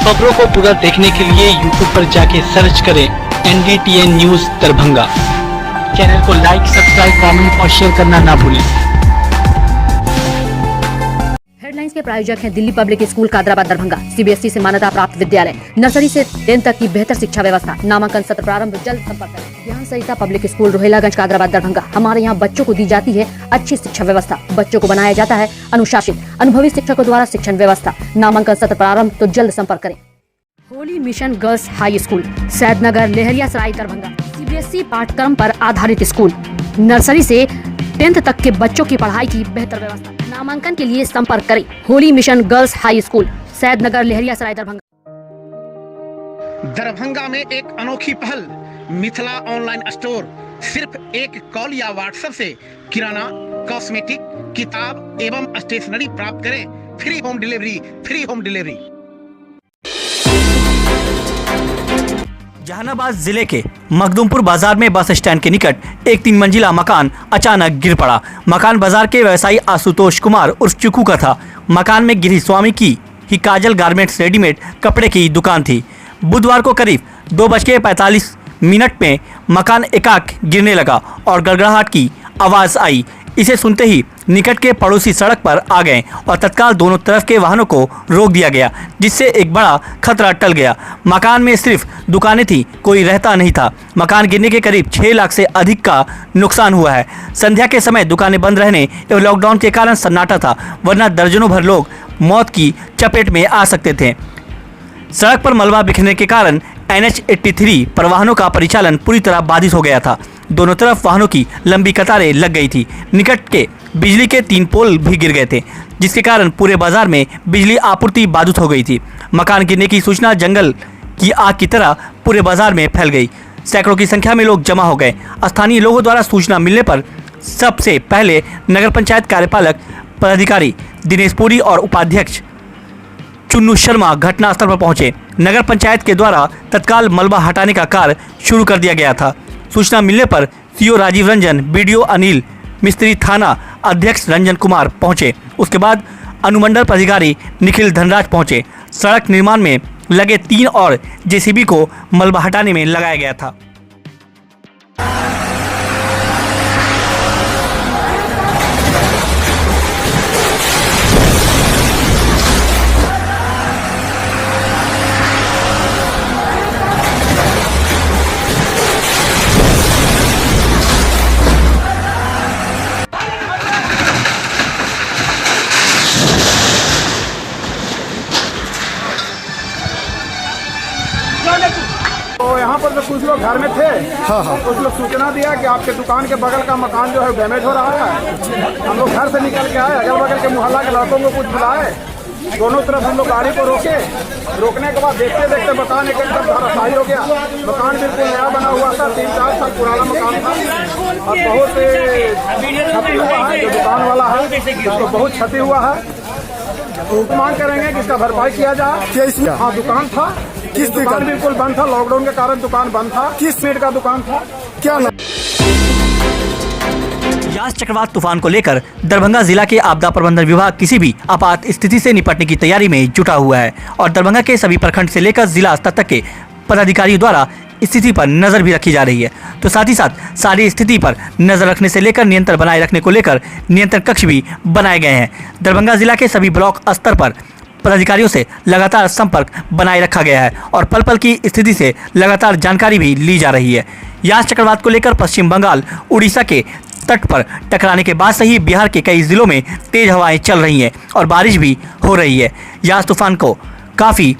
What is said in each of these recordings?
खबरों को पूरा देखने के लिए YouTube पर जाके सर्च करें NDTN न्यूज दरभंगा। चैनल को लाइक, सब्सक्राइब, कमेंट और शेयर करना ना भूलें। हेडलाइंस के प्रायोजक हैं Delhi public school Kadrabad Darbhanga, CBSE से मान्यता प्राप्त विद्यालय, नर्सरी से 10th तक की बेहतर शिक्षा व्यवस्था। नामांकन सत्र प्रारंभ, जल्द संपर्क करें। ज्ञान सहिता पब्लिक स्कूल रोहिलागंज कादराबाद दरभंगा। हमारे यहाँ बच्चों को दी जाती है अच्छी शिक्षा व्यवस्था, बच्चों को बनाया जाता है अनुशासित, अनुभवी शिक्षकों द्वारा शिक्षण व्यवस्था। नामांकन सत्र प्रारंभ, तो जल्द संपर्क करें। Holi mission girls high school, Saidnagar, Laheriasarai Darbhanga. CBSE पाठ्यक्रम पर आधारित स्कूल, नर्सरी से 10th तक के बच्चों की पढ़ाई की बेहतर व्यवस्था। नामांकन के लिए संपर्क करें। Holi mission girls high school, Saidnagar, Laheriasarai Darbhanga. Darbhanga में एक अनोखी पहल, मिथिला ऑनलाइन स्टोर। सिर्फ एक कॉल या व्हाट्सएप से किराना, कॉस्मेटिक, किताब एवं स्टेशनरी प्राप्त करें। Free home delivery. जहानाबाद जिले के मखदूमपुर बाजार में बस स्टैंड के निकट एक 3 मंजिला मकान अचानक गिर पड़ा। मकान बाजार के व्यवसायी आशुतोष कुमार उर्फ चिकू का था। मकान में गिरी स्वामी की ही काजल गारमेंट्स रेडीमेड कपड़े की दुकान थी। बुधवार को करीब 2:45 में मकान एकाएक गिरने लगा और गड़गड़ाहट की आवाज़ आई। इसे सुनते ही निकट के पड़ोसी सड़क पर आ गए और तत्काल दोनों तरफ के वाहनों को रोक दिया गया, जिससे एक बड़ा खतरा टल गया। मकान में सिर्फ दुकानें थी, कोई रहता नहीं था। मकान गिरने के करीब 6 लाख से अधिक का नुकसान हुआ है। संध्या के समय दुकानें बंद रहने एवं लॉकडाउन के कारण सन्नाटा था, वरना दर्जनों भर लोग मौत की चपेट में आ सकते थे। सड़क पर मलबा बिखरने के कारण NH 83 पर वाहनों का परिचालन पूरी तरह बाधित हो गया था। दोनों तरफ वाहनों की लंबी कतारें लग गई थी। निकट के बिजली के 3 पोल भी गिर गए थे, जिसके कारण पूरे बाजार में बिजली आपूर्ति बाधित हो गई थी। मकान गिरने की सूचना जंगल की आग की तरह पूरे बाजार में फैल गई। सैकड़ों की संख्या में लोग जमा हो गए। स्थानीय लोगों द्वारा सूचना मिलने पर सबसे पहले नगर पंचायत कार्यपालक पदाधिकारी दिनेश पुरी और उपाध्यक्ष चुन्नू शर्मा घटनास्थल पर पहुंचे। नगर पंचायत के द्वारा तत्काल मलबा हटाने का कार्य शुरू कर दिया गया था। सूचना मिलने पर CO राजीव रंजन, BDO अनिल मिस्त्री, थाना अध्यक्ष रंजन कुमार पहुंचे। उसके बाद अनुमंडल पदाधिकारी निखिल धनराज पहुंचे। सड़क निर्माण में लगे 3 और JCB को मलबा हटाने में लगाया गया था। तो यहाँ पर जो कुछ लोग घर में थे, कुछ लोग सूचना दिया कि आपके दुकान के बगल का मकान जो है डैमेज हो रहा है। हम लोग घर से निकल के आए, अगल बगल के मोहल्ला के लड़कों को कुछ बुलाए, दोनों तरफ हम लोग गाड़ी को रोके। रोकने के बाद देखते देखते मकान एकदम धराशायी हो गया। मकान बिल्कुल नया बना हुआ था, 3-4 साल पुराना मकान था और बहुत क्षति हुआ है। जो दुकान वाला है उसको बहुत क्षति हुआ है। तो मांग करेंगे कि इसका भरपाई किया जाए। हाँ, दुकान था, किस दुकान बिल्कुल बंद था, लॉकडाउन के कारण दुकान बंद था। किस पेड़ का दुकान था, क्या नाम? यास चक्रवात तूफान को लेकर दरभंगा जिला के आपदा प्रबंधन विभाग किसी भी आपात स्थिति से निपटने की तैयारी में जुटा हुआ है और दरभंगा के सभी प्रखंड से लेकर जिला स्तर तक के पदाधिकारियों द्वारा स्थिति पर नजर भी रखी जा रही है। तो साथ ही साथ सारी स्थिति पर नजर रखने से लेकर नियंत्रण बनाए रखने को लेकर नियंत्रण कक्ष भी बनाए गए हैं। दरभंगा जिला के सभी ब्लॉक स्तर पर पदाधिकारियों से लगातार संपर्क बनाए रखा गया है और पल पल की स्थिति से लगातार जानकारी भी ली जा रही है। यास चक्रवात को लेकर पश्चिम बंगाल, उड़ीसा के तट पर टकराने के बाद से ही बिहार के कई जिलों में तेज हवाएं चल रही हैं और बारिश भी हो रही है। यास तूफान को काफ़ी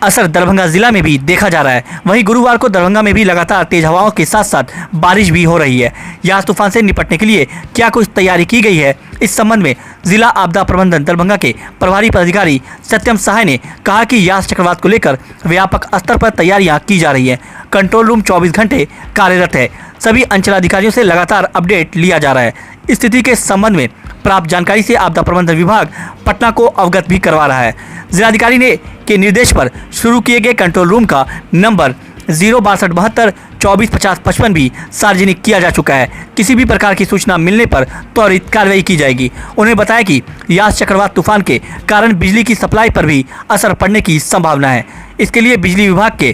असर दरभंगा जिला में भी देखा जा रहा है। वहीं गुरुवार को दरभंगा में भी लगातार तेज हवाओं के साथ साथ बारिश भी हो रही है। यास तूफान से निपटने के लिए क्या कुछ तैयारी की गई है, इस संबंध में जिला आपदा प्रबंधन दरभंगा के प्रभारी पदाधिकारी सत्यम सहाय ने कहा कि यास चक्रवात को लेकर व्यापक स्तर पर तैयारियां की जा रही हैं। कंट्रोल रूम 24 घंटे कार्यरत है। सभी अंचलाधिकारियों से लगातार अपडेट लिया जा रहा है। स्थिति के संबंध में प्राप्त जानकारी से आपदा प्रबंधन विभाग पटना को अवगत भी करवा रहा है। जिलाधिकारी ने के निर्देश पर शुरू किए गए कंट्रोल रूम का नंबर 06272245055 भी सार्वजनिक किया जा चुका है। किसी भी प्रकार की सूचना मिलने पर त्वरित कार्रवाई की जाएगी। उन्होंने बताया कि यास चक्रवात तूफान के कारण बिजली की सप्लाई पर भी असर पड़ने की संभावना है। इसके लिए बिजली विभाग के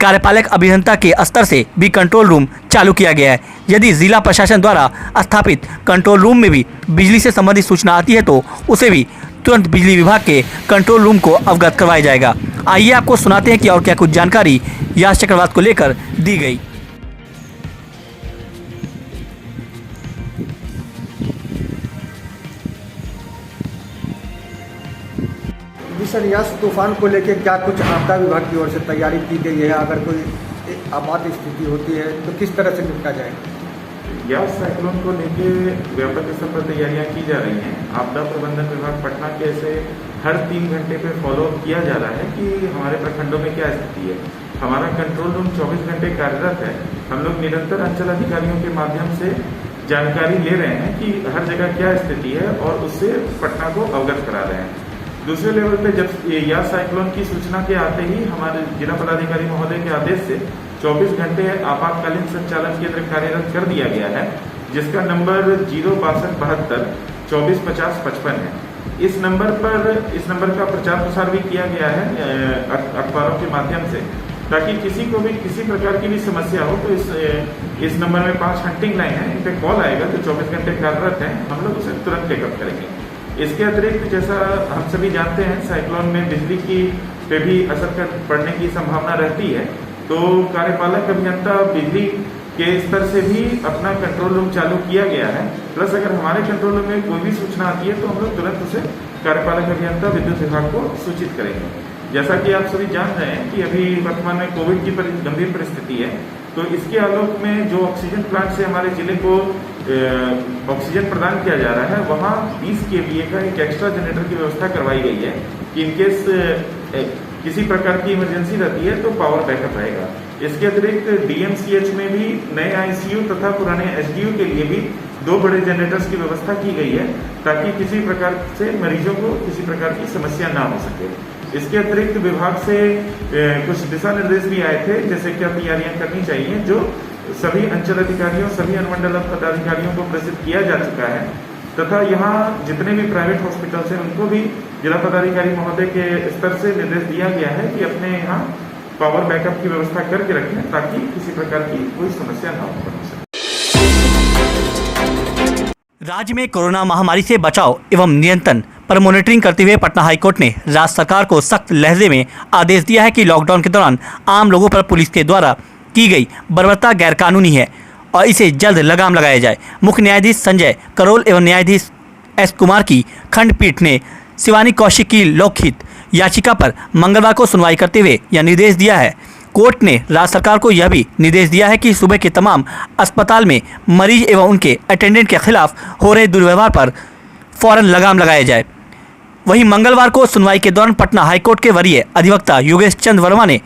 कार्यपालक अभियंता के स्तर से भी कंट्रोल रूम चालू किया गया है। यदि जिला प्रशासन द्वारा स्थापित कंट्रोल रूम में भी बिजली से संबंधित सूचना आती है तो उसे भी तुरंत बिजली विभाग के कंट्रोल रूम को अवगत करवाया जाएगा। आइए आपको सुनाते हैं कि और क्या कुछ जानकारी यास चक्रवात को लेकर दी गई। जी सर, यास तूफान को लेके क्या कुछ आपदा विभाग की ओर से तैयारी की गई है? अगर कोई आपात स्थिति होती है तो किस तरह से निपटा जाए? यास साइक्लोन को लेके व्यापक स्तर पर तैयारियां की जा रही हैं। आपदा प्रबंधन विभाग पटना के से हर 3 घंटे पे फॉलो किया जा रहा है कि हमारे प्रखंडों में क्या स्थिति है। हमारा कंट्रोल रूम 24 घंटे कार्यरत है। हम लोग निरंतर अंचल अधिकारियों के माध्यम से जानकारी ले रहे हैं कि हर जगह क्या स्थिति है और उससे पटना को अवगत करा रहे हैं। दूसरे लेवल पे जब यास साइक्लोन की सूचना के आते ही हमारे जिला पदाधिकारी महोदय के आदेश से 24 घंटे आपातकालीन संचालन केंद्र कार्यरत कर दिया गया है, जिसका नंबर 06272245055 है। इस नंबर का प्रचार प्रसार भी किया गया है अखबारों के माध्यम से, ताकि किसी को भी किसी प्रकार की भी समस्या हो तो इस नंबर में 5 हंटिंग लाइन है, इन पे कॉल आएगा तो 24 घंटे कार्यरत है, हम लोग उसे तुरंत टेकअप करेंगे। इसके अतिरिक्त जैसा हम सभी जानते हैं साइक्लोन में बिजली की पे भी असर पड़ने की संभावना रहती है, तो कार्यपालक अभियंता बिजली के स्तर से भी अपना कंट्रोल रूम चालू किया गया है। प्लस अगर हमारे कंट्रोल रूम में कोई भी सूचना आती है तो हम लोग तुरंत उसे कार्यपालक अभियंता विद्युत विभाग को सूचित करेंगे। जैसा कि आप सभी जान रहे हैं कि अभी वर्तमान में कोविड की गंभीर परिस्थिति है, तो इसके आलोक में जो ऑक्सीजन प्लांट से हमारे जिले को ऑक्सीजन प्रदान किया जा रहा है, वहाँ 20 kVA का एक एक्स्ट्रा जनरेटर की व्यवस्था करवाई गई है कि इनकेस किसी प्रकार की इमरजेंसी रहती है तो पावर बैकअप रहेगा। इसके अतिरिक्त DMCH में भी नए ICU तथा पुराने SDU के लिए भी 2 बड़े जनरेटर्स की व्यवस्था की गई है, ताकि किसी प्रकार से मरीजों को किसी प्रकार की समस्या ना हो सके। इसके अतिरिक्त विभाग से कुछ दिशा निर्देश भी आए थे, जैसे क्या तैयारियां करनी चाहिए, जो सभी अंचल अधिकारियों सभी अनुमंडल पदाधिकारियों को प्रेषित किया जा चुका है। तथा यहाँ जितने भी प्राइवेट हॉस्पिटल्स हैं उनको भी जिला पदाधिकारी महोदय के स्तर से निर्देश दिया गया है कि अपने यहाँ पावर बैकअप की व्यवस्था करके रखें, ताकि किसी प्रकार की कोई समस्या न हो सके। राज्य में कोरोना महामारी से बचाव एवं नियंत्रण पर मॉनिटरिंग करते हुए पटना हाईकोर्ट ने राज्य सरकार को सख्त लहजे में आदेश दिया है कि लॉकडाउन के दौरान आम लोगों पर पुलिस के द्वारा की गई बर्बरता गैरकानूनी है और इसे जल्द लगाम लगाया जाए। मुख्य न्यायाधीश संजय करोल एवं न्यायाधीश S कुमार की खंडपीठ ने शिवानी कौशिक की लोकहित याचिका पर मंगलवार को सुनवाई करते हुए यह निर्देश दिया है। कोर्ट ने राज्य सरकार को यह भी निर्देश दिया है कि सुबह के तमाम अस्पताल में मरीज एवं उनके अटेंडेंट के खिलाफ हो रहे दुर्व्यवहार पर फौरन लगाम लगाया जाए। वहीं मंगलवार को सुनवाई के दौरान पटना हाईकोर्ट के वरीय अधिवक्ता योगेश चंद्र वर्मा ने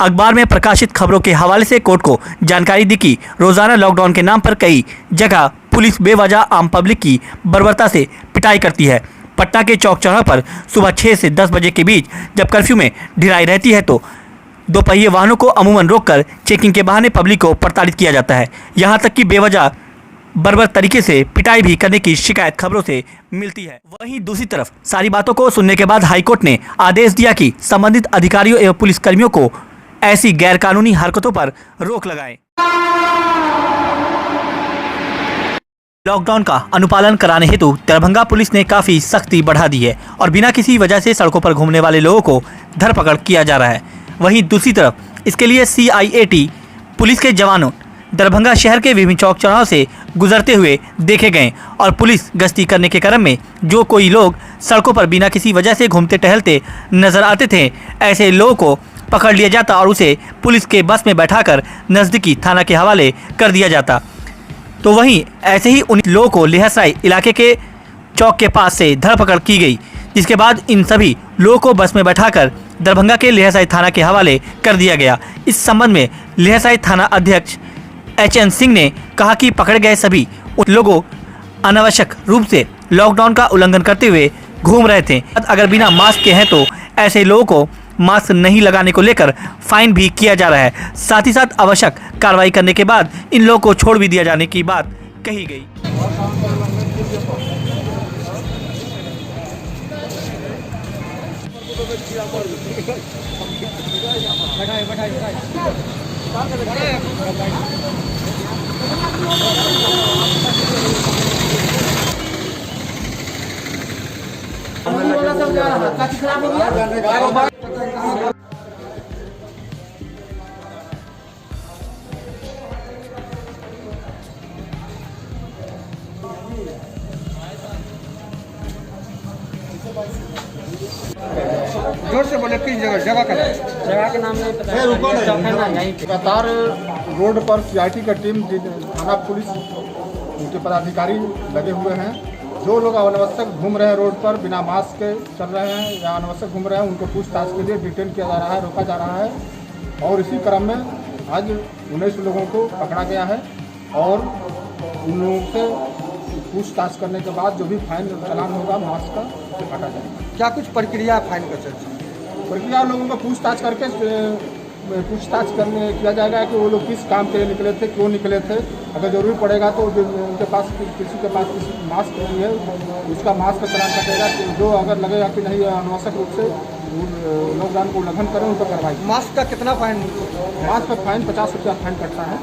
अखबार में प्रकाशित खबरों के हवाले से कोर्ट को जानकारी दी कि रोजाना लॉकडाउन के नाम पर कई जगह पुलिस बेवजह आम पब्लिक की बर्बरता से पिटाई करती है। पटना के चौक चौराहे पर सुबह 6 से 10 बजे के बीच जब कर्फ्यू में ढिलाई रहती है तो दोपहिए वाहनों को अमूमन रोककर चेकिंग के बहाने पब्लिक को प्रताड़ित किया जाता है। यहाँ तक कि बेवजह बर्बर तरीके से पिटाई भी करने की शिकायत खबरों से मिलती है। वहीं दूसरी तरफ सारी बातों को सुनने के बाद हाईकोर्ट ने आदेश दिया कि संबंधित अधिकारियों एवं पुलिसकर्मियों को ऐसी गैरकानूनी हरकतों पर रोक लगाएं। लॉकडाउन का अनुपालन कराने हेतु दरभंगा पुलिस ने काफी सख्ती बढ़ा दी है और बिना किसी वजह से सड़कों पर घूमने वाले लोगों को धरपकड़ किया जा रहा है। वहीं दूसरी तरफ इसके लिए CIAT पुलिस के जवानों दरभंगा शहर के विभिन्न चौक चौराहों से गुजरते हुए देखे गए और पुलिस गश्ती करने के क्रम में जो कोई लोग सड़कों पर बिना किसी वजह से घूमते टहलते नजर आते थे, ऐसे लोगों को पकड़ लिया जाता और उसे पुलिस के बस में बैठाकर नज़दीकी थाना के हवाले कर दिया जाता। तो वहीं ऐसे ही उन लोगों को लेहसराय इलाके के चौक के पास से धरपकड़ की गई, जिसके बाद इन सभी लोगों को बस में बैठाकर दरभंगा के लेहसराय थाना के हवाले कर दिया गया। इस संबंध में लेहसराय थाना अध्यक्ष HN सिंह ने कहा कि पकड़े गए सभी लोगों अनावश्यक रूप से लॉकडाउन का उल्लंघन करते हुए घूम रहे थे। अगर बिना मास्क के हैं तो ऐसे लोगों को मास्क नहीं लगाने को लेकर फाइन भी किया जा रहा है। साथ ही साथ आवश्यक कार्रवाई करने के बाद इन लोगों को छोड़ भी दिया जाने की बात कही गई। जोर से बोले किस जगह का नाम लगातार रोड पर CIT का टीम, थाना पुलिस, उनके पदाधिकारी लगे हुए हैं। जो लोग अनावश्यक घूम रहे हैं रोड पर, बिना मास्क के चल रहे हैं या अनावश्यक घूम रहे हैं, उनको पूछताछ के लिए डिटेन किया जा रहा है, रोका जा रहा है। और इसी क्रम में आज 19 लोगों को पकड़ा गया है और उन लोगों से पूछताछ करने के बाद जो भी फाइन चालान होगा मास्क का काटा जाएगा। क्या कुछ प्रक्रिया फाइन का चर्चा? प्रक्रिया लोगों को पूछताछ करके किया जाएगा कि वो लोग किस काम के लिए निकले थे, क्यों निकले थे। अगर जरूरी पड़ेगा तो उनके पास किसी के पास मास्क नहीं है, उसका मास्क का चालान कटेगा। जो अगर लगेगा कि नहीं अनावश्यक रूप से लॉकडाउन को उल्लंघन करें, उन पर कार्रवाई। मास्क का कितना फाइन? मास्क का फाइन 50 रुपया फाइन कटता है।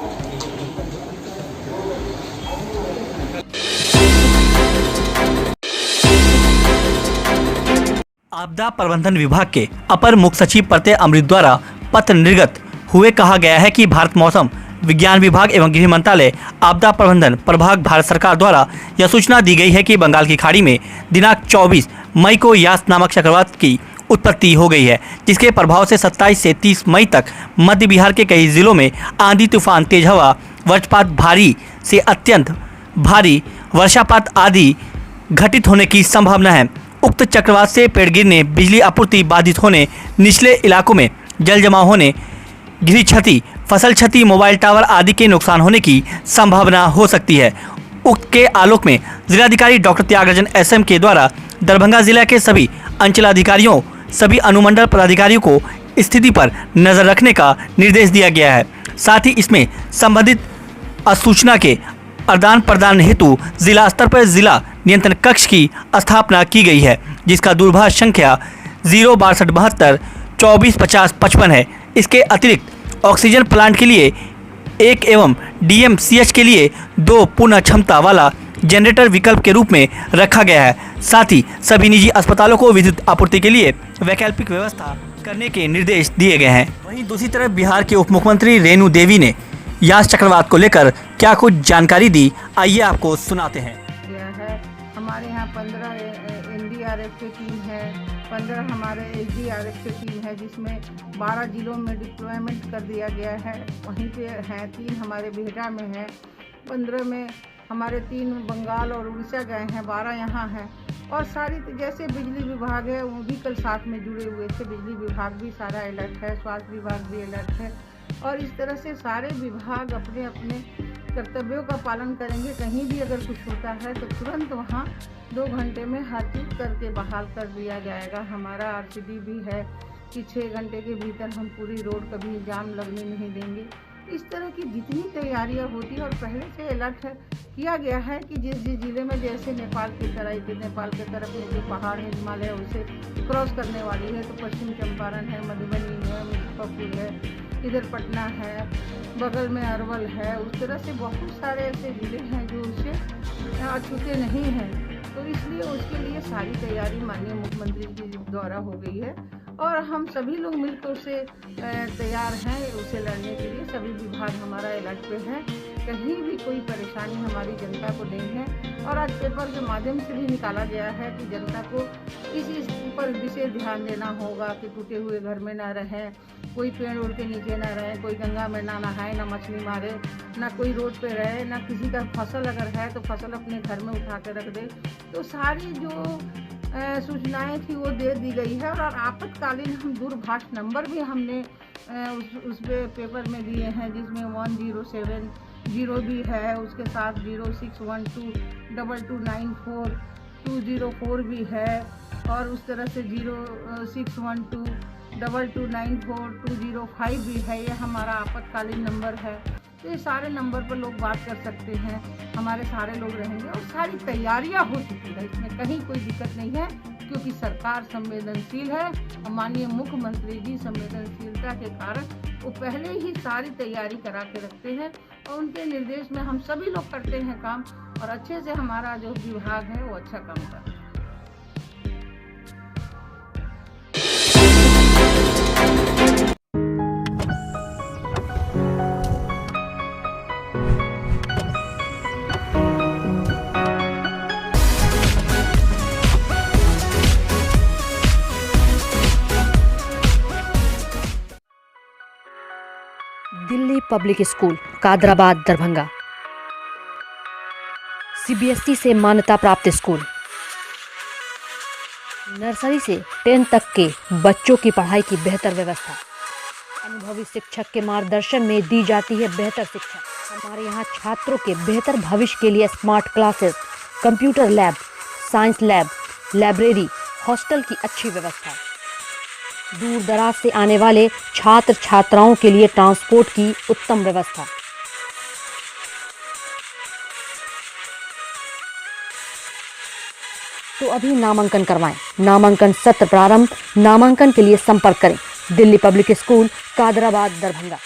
आपदा प्रबंधन विभाग के अपर मुख्य सचिव प्रत्यय अमृत द्वारा पत्र निर्गत हुए कहा गया है कि भारत मौसम विज्ञान विभाग एवं गृह मंत्रालय आपदा प्रबंधन प्रभाग भारत सरकार द्वारा यह सूचना दी गई है कि बंगाल की खाड़ी में दिनांक 24 मई को यास नामक चक्रवात की उत्पत्ति हो गई है, जिसके प्रभाव से 27 से 30 मई तक मध्य बिहार के कई जिलों में आंधी तूफान, तेज हवा, वज्रपात, भारी से अत्यंत भारी वर्षापात आदि घटित होने की संभावना है। उक्त चक्रवात से पेड़ गिरने, बिजली आपूर्ति बाधित होने, निचले इलाकों में जल जमाव होने, गृह क्षति, फसल क्षति, मोबाइल टावर आदि के नुकसान होने की संभावना हो सकती है। उक्त के आलोक में जिलाधिकारी डॉक्टर त्यागराजन SM के द्वारा दरभंगा जिला के सभी अंचलाधिकारियों, सभी अनुमंडल पदाधिकारियों को स्थिति पर नजर रखने का निर्देश दिया गया है। साथ ही इसमें संबंधित सूचना के आदान प्रदान हेतु जिला स्तर पर जिला नियंत्रण कक्ष की स्थापना की गई है, जिसका दूरभाष संख्या 06272 2450 55 है। इसके अतिरिक्त ऑक्सीजन प्लांट के लिए 1 एवं DMCH के लिए 2 पुनः क्षमता वाला जनरेटर विकल्प के रूप में रखा गया है। साथ ही सभी निजी अस्पतालों को विद्युत आपूर्ति के लिए वैकल्पिक व्यवस्था करने के निर्देश दिए गए हैं। वहीं दूसरी तरफ बिहार के उप मुख्यमंत्री रेणु देवी ने यास चक्रवात को लेकर क्या कुछ जानकारी दी, आइए आपको सुनाते हैं। हमारे यहाँ 15 NDRF की टीम है, 15 हमारे SDRF की टीम है, जिसमें 12 जिलों में डिप्लॉयमेंट कर दिया गया है। वहीं पे हैं 3 हमारे बिहटा में हैं, 15 में हमारे 3 बंगाल और उड़ीसा गए हैं, 12 यहाँ हैं। और सारी जैसे बिजली विभाग है वो भी कल साथ में जुड़े हुए थे, बिजली विभाग भी सारा अलर्ट है, स्वास्थ्य विभाग भी अलर्ट है। और इस तरह से सारे विभाग अपने अपने कर्तव्यों का पालन करेंगे। कहीं भी अगर कुछ होता है तो तुरंत वहाँ 2 घंटे में हर चीज़ करके बहाल कर दिया जाएगा। हमारा RCD भी है कि 6 घंटे के भीतर हम पूरी रोड कभी जाम लगने नहीं देंगे। इस तरह की जितनी तैयारियां होती है और पहले से अलर्ट किया गया है कि जिस जिले में जैसे नेपाल की तरफ में जो पहाड़ है, हिमालय, उसे क्रॉस करने वाली है, तो पश्चिम चंपारण है, मधुबनी है, मुजफ्फरपुर है, इधर पटना है, बगल में अरवल है। उस तरह से बहुत सारे ऐसे ज़िले हैं जो उससे अछूते नहीं हैं। तो इसलिए उसके लिए सारी तैयारी माननीय मुख्यमंत्री जी द्वारा हो गई है और हम सभी लोग मिलकर उसे तैयार हैं उसे लड़ने के लिए। सभी विभाग हमारा अलर्ट पे है, कहीं भी कोई परेशानी हमारी जनता को नहीं है। और आज पेपर के माध्यम से भी निकाला गया है कि जनता को इस पर विशेष ध्यान देना होगा कि टूटे हुए घर में ना रहें, कोई पेड़ उड़ के नीचे ना रहे, कोई गंगा में ना नहाए, ना मछली मारे, ना कोई रोड पे रहे, ना किसी का फसल अगर है तो फसल अपने घर में उठा के रख दे। तो सारी जो सूचनाएं थी वो दे दी गई है। और आपातकालीन हम दूरभाष नंबर भी हमने उस पेपर में दिए हैं, जिसमें 1070 भी है, उसके साथ 0612 2294 204 भी है और उस तरह से 0612 22942005 भी है, ये हमारा आपातकालीन नंबर है। तो ये सारे नंबर पर लोग बात कर सकते हैं, हमारे सारे लोग रहेंगे और सारी तैयारियां हो चुकी है, इसमें कहीं कोई दिक्कत नहीं है क्योंकि सरकार संवेदनशील है और माननीय मुख्यमंत्री जी संवेदनशीलता के कारण वो पहले ही सारी तैयारी करा के रखते हैं और उनके निर्देश में हम सभी लोग करते हैं काम और अच्छे से हमारा जो विभाग है वो अच्छा काम कर रहा है। Delhi public school Kadrabad Darbhanga CBSE से मान्यता प्राप्त स्कूल। नर्सरी से 10 तक के बच्चों की पढ़ाई की बेहतर व्यवस्था। अनुभवी शिक्षक के मार्गदर्शन में दी जाती है बेहतर शिक्षा। हमारे यहाँ छात्रों के बेहतर भविष्य के लिए smart classes, computer lab, science lab, library, hostel की अच्छी व्यवस्था। दूर दराज से आने वाले छात्र छात्राओं के लिए ट्रांसपोर्ट की उत्तम व्यवस्था। तो अभी नामांकन करवाएं। नामांकन सत्र प्रारंभ। नामांकन के लिए संपर्क करें Delhi public school Kadrabad Darbhanga.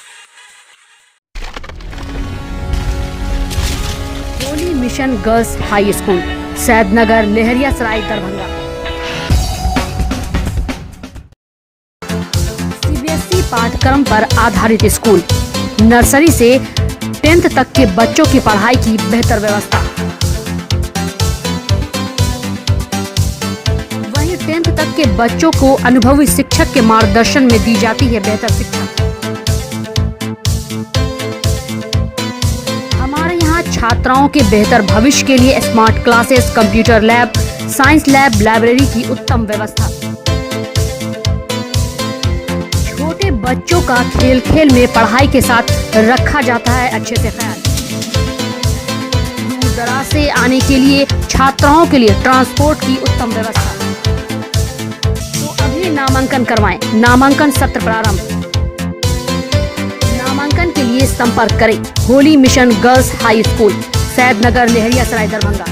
Holy mission girls high school Saidnagar Laheriasarai Darbhanga. CBSE पाठ्यक्रम पर आधारित स्कूल। नर्सरी से 10th तक के बच्चों की पढ़ाई की बेहतर व्यवस्था। वहीं 10th तक के बच्चों को अनुभवी शिक्षक के मार्गदर्शन में दी जाती है बेहतर शिक्षा। हमारे यहाँ छात्राओं के बेहतर भविष्य के लिए smart classes, computer lab, science lab, library की उत्तम व्यवस्था। छोटे बच्चों का खेल खेल में पढ़ाई के साथ रखा जाता है अच्छे से ख्याल। दूर दराज से आने के लिए छात्राओं के लिए ट्रांसपोर्ट की उत्तम व्यवस्था। तो अभी नामांकन करवाएं। नामांकन सत्र प्रारंभ। नामांकन के लिए संपर्क करें Holi mission girls high school Saidnagar Laheriasarai Darbhanga.